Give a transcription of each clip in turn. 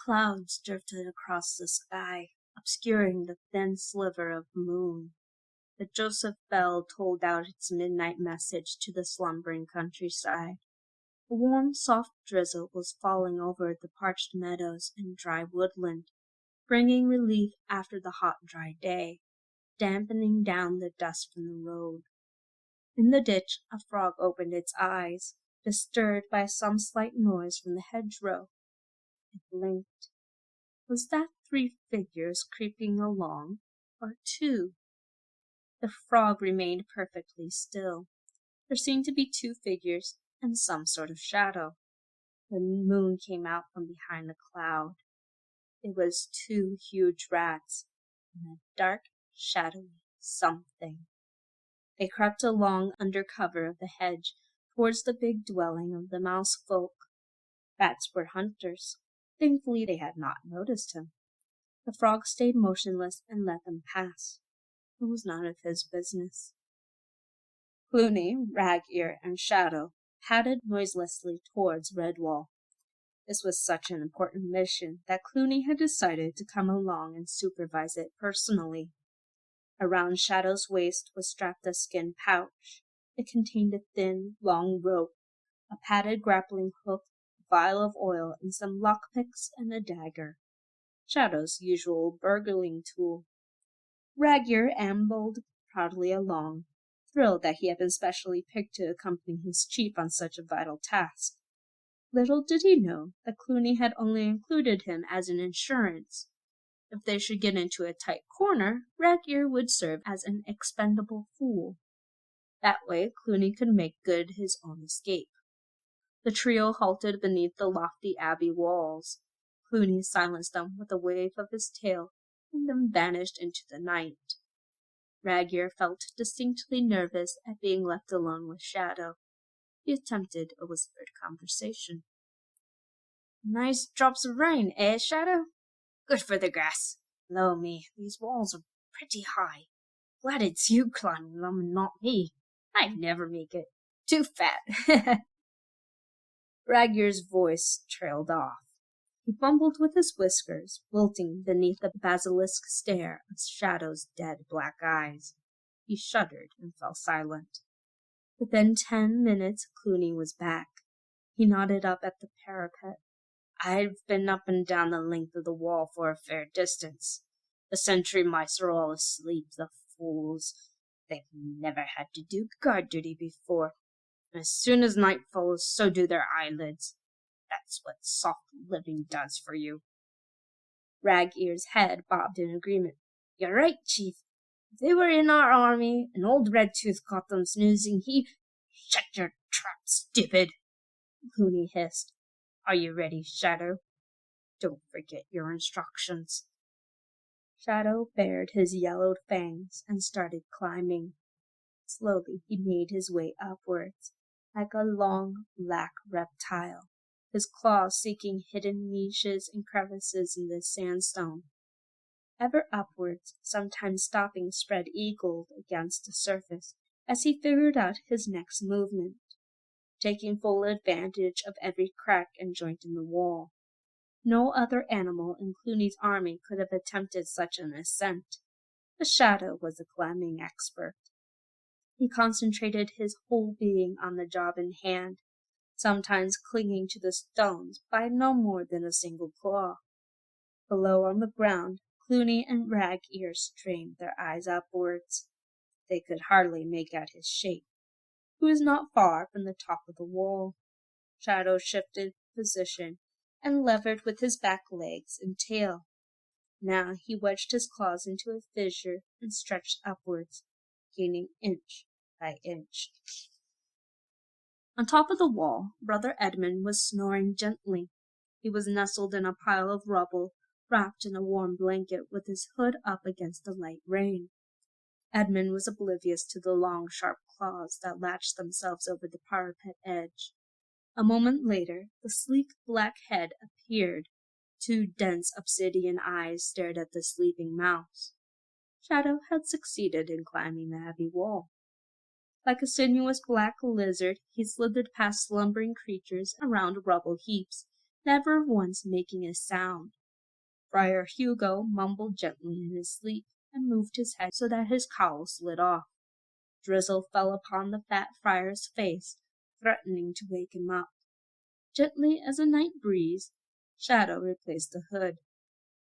Clouds drifted across the sky, obscuring the thin sliver of moon. The Joseph bell tolled out its midnight message to the slumbering countryside. A warm, soft drizzle was falling over the parched meadows and dry woodland, bringing relief after the hot, dry day, dampening down the dust from the road. In the ditch, a frog opened its eyes, disturbed by some slight noise from the hedgerow. It blinked. Was that 3 figures creeping along, or 2? The frog remained perfectly still. There seemed to be 2 figures and some sort of shadow. The moon came out from behind a cloud. It was 2 huge rats and a dark, shadowy something. They crept along under cover of the hedge towards the big dwelling of the mouse folk. Rats were hunters. Thankfully they had not noticed him. The frog stayed motionless and let them pass. It was none of his business. Clooney, Rag-Ear, and Shadow padded noiselessly towards Redwall. This was such an important mission that Clooney had decided to come along and supervise it personally. Around Shadow's waist was strapped a skin pouch. It contained a thin, long rope, a padded grappling hook, a vial of oil, and some lockpicks and a dagger. Shadow's usual burgling tool. Rag-Ear ambled proudly along, thrilled that he had been specially picked to accompany his chief on such a vital task. Little did he know that Clooney had only included him as an insurance. If they should get into a tight corner, Rag-Ear would serve as an expendable fool. That way Clooney could make good his own escape. The trio halted beneath the lofty abbey walls. Clooney silenced them with a wave of his tail, and then vanished into the night. Rag-Ear felt distinctly nervous at being left alone with Shadow. He attempted a whispered conversation. "Nice drops of rain, eh, Shadow? Good for the grass. Blow me, these walls are pretty high. Glad it's you climbing them and not me. I'd never make it. Too fat." Rag-Ear's voice trailed off. He fumbled with his whiskers, wilting beneath the basilisk stare of Shadow's dead black eyes. He shuddered and fell silent. Within 10 minutes, Clooney was back. He nodded up at the parapet. "I've been up and down the length of the wall for a fair distance. The sentry mice are all asleep, the fools. They've never had to do guard duty before. As soon as night falls, so do their eyelids. That's what soft living does for you." Rag-Ear's head bobbed in agreement. "You're right, Chief. If they were in our army, and old Redtooth caught them snoozing, Shut your trap, stupid!" Clooney hissed. "Are you ready, Shadow? Don't forget your instructions." Shadow bared his yellowed fangs and started climbing. Slowly he made his way upwards, like a long, black reptile, his claws seeking hidden niches and crevices in the sandstone. Ever upwards, sometimes stopping spread-eagled against the surface as he figured out his next movement, taking full advantage of every crack and joint in the wall. No other animal in Clooney's army could have attempted such an ascent. The Shadow was a climbing expert. He concentrated his whole being on the job in hand, sometimes clinging to the stones by no more than a single claw. Below on the ground, Clooney and Rag-Ear strained their eyes upwards. They could hardly make out his shape. He was not far from the top of the wall. Shadow shifted position and levered with his back legs and tail. Now he wedged his claws into a fissure and stretched upwards, gaining inch by inch. On top of the wall, Brother Edmund was snoring gently. He was nestled in a pile of rubble, wrapped in a warm blanket with his hood up against the light rain. Edmund was oblivious to the long, sharp claws that latched themselves over the parapet edge. A moment later, the sleek black head appeared. 2 dense obsidian eyes stared at the sleeping mouse. Shadow had succeeded in climbing the abbey wall. Like a sinuous black lizard, he slithered past slumbering creatures around rubble heaps, never once making a sound, Friar Hugo mumbled gently in his sleep and moved his head so that his cowl slid off. Drizzle fell upon the fat friar's face, threatening to wake him up. Gently as a night breeze, Shadow replaced the hood.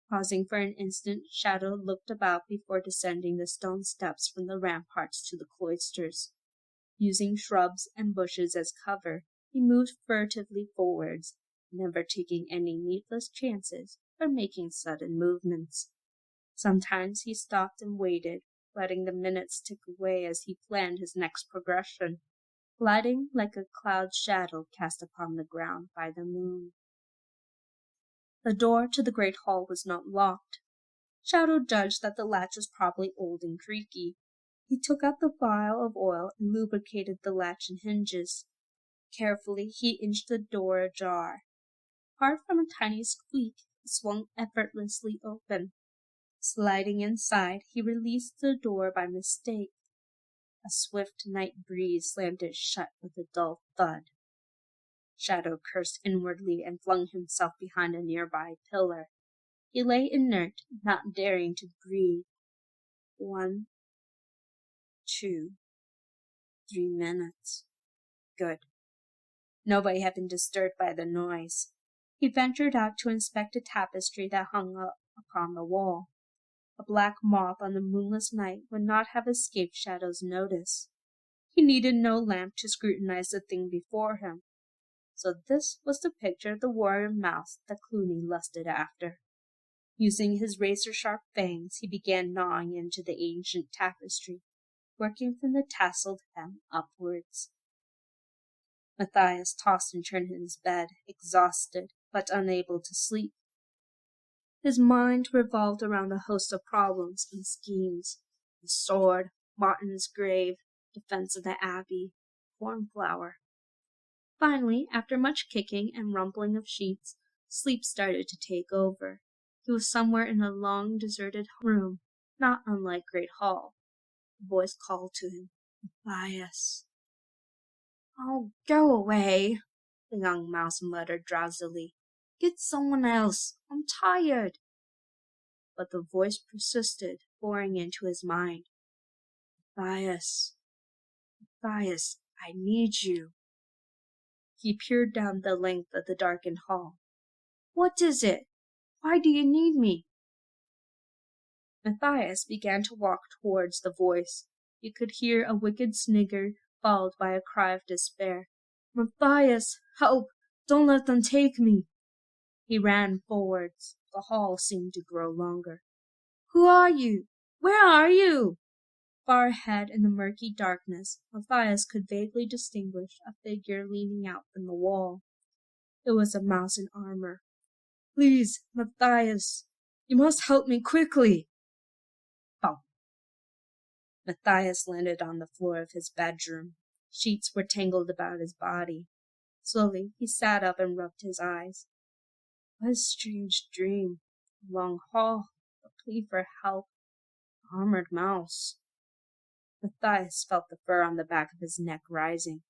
Pausing for an instant, Shadow looked about before descending the stone steps from the ramparts to the cloisters. Using shrubs and bushes as cover, he moved furtively forwards, never taking any needless chances or making sudden movements. Sometimes he stopped and waited, letting the minutes tick away as he planned his next progression, gliding like a cloud shadow cast upon the ground by the moon. The door to the great hall was not locked. Shadow judged that the latch was probably old and creaky. He took out the vial of oil and lubricated the latch and hinges. Carefully, he inched the door ajar. Apart from a tiny squeak, it swung effortlessly open. Sliding inside, he released the door by mistake. A swift night breeze slammed it shut with a dull thud. Shadow cursed inwardly and flung himself behind a nearby pillar. He lay inert, not daring to breathe. 1, 2, 3 minutes. Good. Nobody had been disturbed by the noise. He ventured out to inspect a tapestry that hung up upon the wall. A black moth on a moonless night would not have escaped Shadow's notice. He needed no lamp to scrutinize the thing before him. So this was the picture of the warrior mouse that Clooney lusted after. Using his razor-sharp fangs, he began gnawing into the ancient tapestry, working from the tasseled hem upwards. Matthias tossed and turned in his bed, exhausted, but unable to sleep. His mind revolved around a host of problems and schemes. The sword, Martin's grave, defense of the abbey, cornflower. Finally, after much kicking and rumpling of sheets, sleep started to take over. He was somewhere in a long, deserted room, not unlike Great Hall. A voice called to him, Matthias. "Oh, go away," the young mouse muttered drowsily. "Get someone else. I'm tired." But the voice persisted, boring into his mind. Matthias, Matthias, I need you. He peered down the length of the darkened hall. "What is it? Why do you need me?" Matthias began to walk towards the voice. He could hear a wicked snigger, followed by a cry of despair. "Matthias, help! Don't let them take me!" He ran forwards. The hall seemed to grow longer. "Who are you? Where are you?" Far ahead in the murky darkness, Matthias could vaguely distinguish a figure leaning out from the wall. It was a mouse in armor. "Please, Matthias, you must help me quickly." Bump. Matthias landed on the floor of his bedroom. Sheets were tangled about his body. Slowly, he sat up and rubbed his eyes. What a strange dream. A long hall, a plea for help, armored mouse. Matthias felt the fur on the back of his neck rising.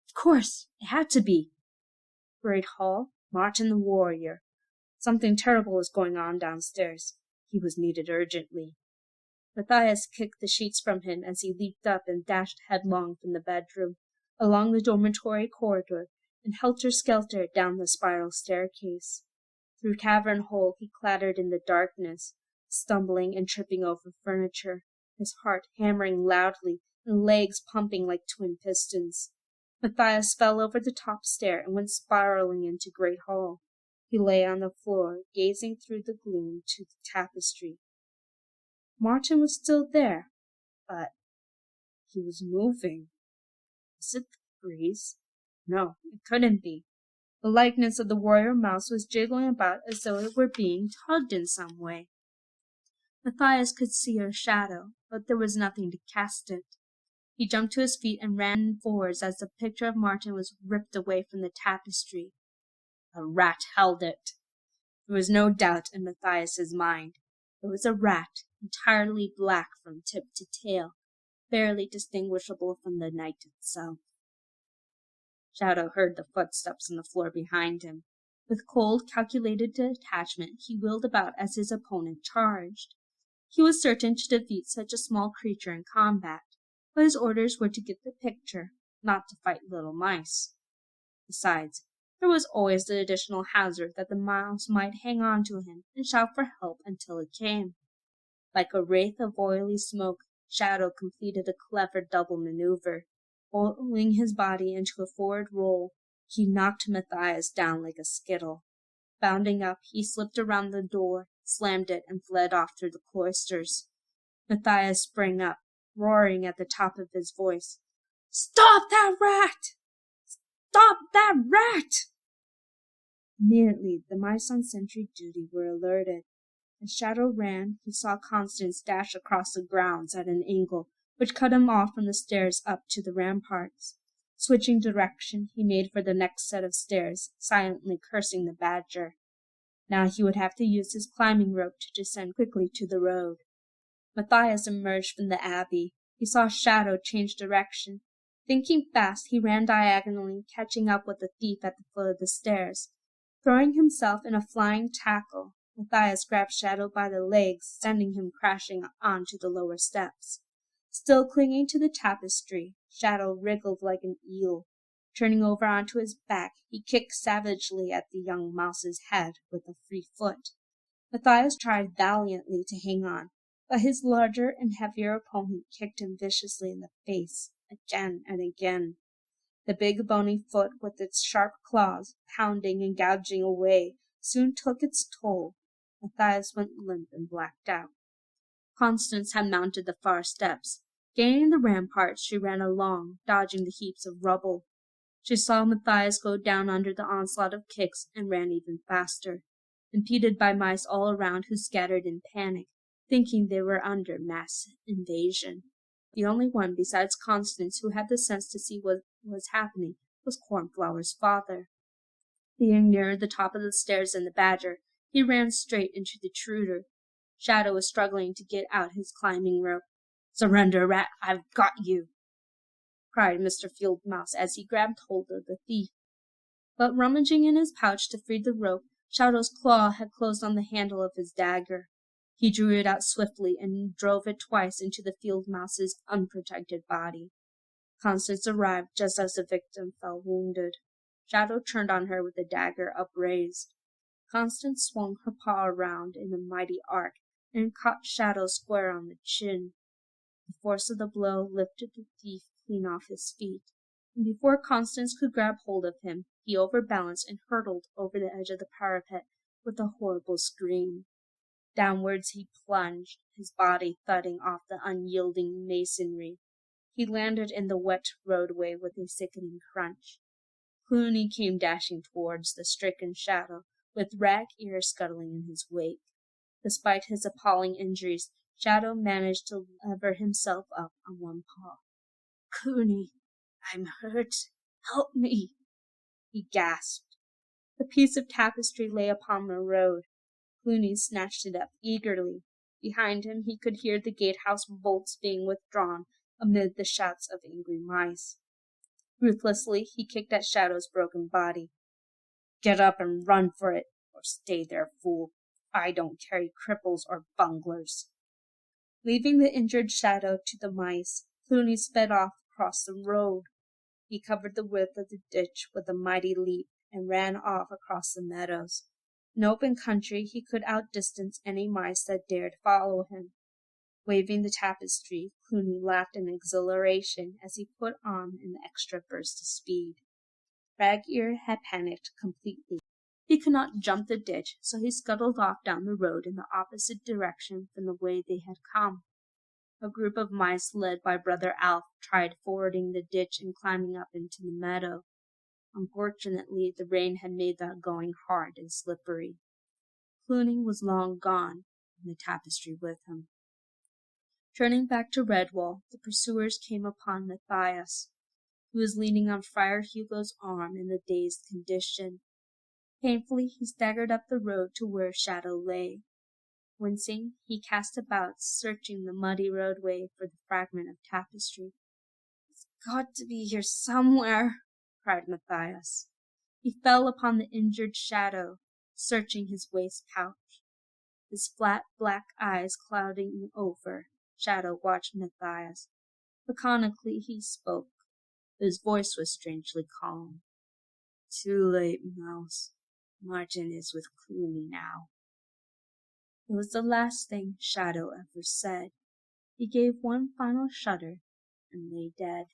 Of course, it had to be. Great Hall, Martin the warrior. Something terrible was going on downstairs. He was needed urgently. Matthias kicked the sheets from him as he leaped up and dashed headlong from the bedroom, along the dormitory corridor, and helter-skelter down the spiral staircase. Through cavern hole he clattered in the darkness, stumbling and tripping over furniture, his heart hammering loudly and legs pumping like twin pistons. Matthias fell over the top stair and went spiraling into Great Hall. He lay on the floor, gazing through the gloom to the tapestry. Martin was still there, but he was moving. Was it the breeze? No, it couldn't be. The likeness of the warrior mouse was jiggling about as though it were being tugged in some way. Matthias could see her shadow, but there was nothing to cast it. He jumped to his feet and ran forwards as the picture of Martin was ripped away from the tapestry. A rat held it. There was no doubt in Matthias's mind. It was a rat, entirely black from tip to tail, barely distinguishable from the night itself. Shadow heard the footsteps on the floor behind him. With cold, calculated detachment, he wheeled about as his opponent charged. He was certain to defeat such a small creature in combat, but his orders were to get the picture, not to fight little mice. Besides, there was always the additional hazard that the mouse might hang on to him and shout for help until it came. Like a wraith of oily smoke, Shadow completed a clever double maneuver. Rolling his body into a forward roll, he knocked Matthias down like a skittle. Bounding up, he slipped around the door, slammed it, and fled off through the cloisters. Matthias sprang up, roaring at the top of his voice. "Stop that rat! Stop that rat!" Immediately, the mice on sentry duty were alerted. As Shadow ran, he saw Constance dash across the grounds at an angle which cut him off from the stairs up to the ramparts. Switching direction, he made for the next set of stairs, silently cursing the badger. Now he would have to use his climbing rope to descend quickly to the road. Matthias emerged from the abbey. He saw Shadow change direction. Thinking fast, he ran diagonally, catching up with the thief at the foot of the stairs. Throwing himself in a flying tackle, Matthias grabbed Shadow by the legs, sending him crashing onto the lower steps. Still clinging to the tapestry, Shadow wriggled like an eel. Turning over onto his back, he kicked savagely at the young mouse's head with a free foot. Matthias tried valiantly to hang on, but his larger and heavier opponent kicked him viciously in the face, again and again. The big bony foot, with its sharp claws, pounding and gouging away, soon took its toll. Matthias went limp and blacked out. Constance had mounted the far steps. Gaining the ramparts, she ran along, dodging the heaps of rubble. She saw Matthias go down under the onslaught of kicks and ran even faster, impeded by mice all around who scattered in panic, thinking they were under mass invasion. The only one besides Constance who had the sense to see what was happening was Cornflower's father. Being nearer the top of the stairs than the badger, he ran straight into the intruder. Shadow was struggling to get out his climbing rope. "Surrender, rat! I've got you!" cried Mr. Field Mouse as he grabbed hold of the thief. But rummaging in his pouch to free the rope, Shadow's claw had closed on the handle of his dagger. He drew it out swiftly and drove it twice into the field mouse's unprotected body. Constance arrived just as the victim fell wounded. Shadow turned on her with the dagger upraised. Constance swung her paw around in a mighty arc and caught Shadow square on the chin. The force of the blow lifted the thief clean off his feet, and before Constance could grab hold of him, he overbalanced and hurtled over the edge of the parapet with a horrible scream. Downwards he plunged, his body thudding off the unyielding masonry. He landed in the wet roadway with a sickening crunch. Clooney came dashing towards the stricken Shadow, with Rag-Ear scuttling in his wake. Despite his appalling injuries, Shadow managed to lever himself up on one paw. "Clooney, I'm hurt. Help me," he gasped. The piece of tapestry lay upon the road. Clooney snatched it up eagerly. Behind him he could hear the gatehouse bolts being withdrawn amid the shouts of angry mice. Ruthlessly he kicked at Shadow's broken body. "Get up and run for it, or stay there, fool. I don't carry cripples or bunglers." Leaving the injured Shadow to the mice, Clooney sped off across the road. He covered the width of the ditch with a mighty leap and ran off across the meadows. In open country he could outdistance any mice that dared follow him. Waving the tapestry, Clooney laughed in exhilaration as he put on an extra burst of speed. Rag-Ear had panicked completely. He could not jump the ditch, so he scuttled off down the road in the opposite direction from the way they had come. A group of mice led by Brother Alf tried fording the ditch and climbing up into the meadow. Unfortunately, the rain had made the going hard and slippery. Clooney was long gone, and the tapestry with him. Turning back to Redwall, the pursuers came upon Matthias, who was leaning on Friar Hugo's arm in a dazed condition. Painfully he staggered up the road to where Shadow lay. Wincing, he cast about, searching the muddy roadway for the fragment of tapestry. "It's got to be here somewhere," cried Matthias. He fell upon the injured Shadow, searching his waist pouch. His flat black eyes clouding over, Shadow watched Matthias. Laconically he spoke. His voice was strangely calm. Too late, Mouse. Martin is with Clooney now. It was the last thing Shadow ever said. He gave one final shudder and lay dead.